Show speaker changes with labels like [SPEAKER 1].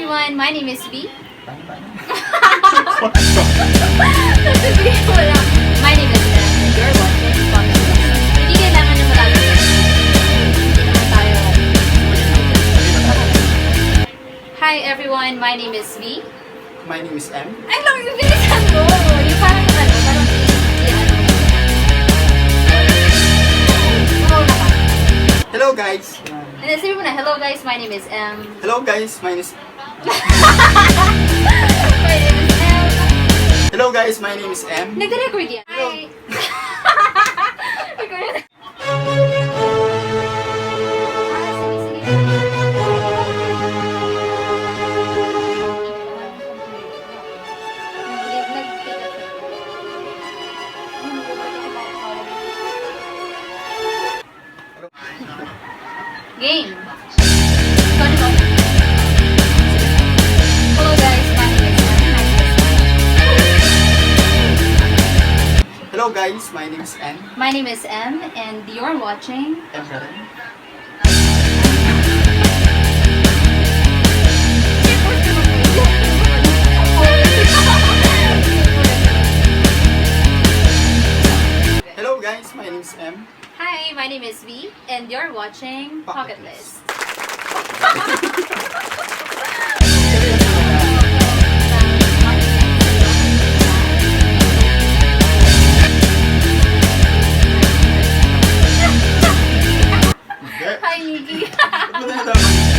[SPEAKER 1] everyone, my name is V.
[SPEAKER 2] Paano?
[SPEAKER 1] Sasabihin ko lang, my name is M and you're watching Bloopers. Hindi kailangan na malalim. Hindi naman tayo. Hi everyone, my name is V.
[SPEAKER 2] My name is M.
[SPEAKER 1] Ay, lang yung bilisan mo! Yung parang parang
[SPEAKER 2] Hello guys.
[SPEAKER 1] And then sabi mo na, hello guys, my name is M.
[SPEAKER 2] Hello guys, my name is
[SPEAKER 1] My name is M.
[SPEAKER 2] Hello guys, my name is M.
[SPEAKER 1] Nagre-record yan.
[SPEAKER 2] Hello.
[SPEAKER 1] Hi. Record na. Game. Hello guys, my name is M.
[SPEAKER 2] Hello guys, my name is M.
[SPEAKER 1] My name is M and you're watching
[SPEAKER 2] M brother. Hello guys, my name is M.
[SPEAKER 1] Hi, my name is V and you're watching Pocket List. Hi, Nikki.
[SPEAKER 2] Ano na dapat?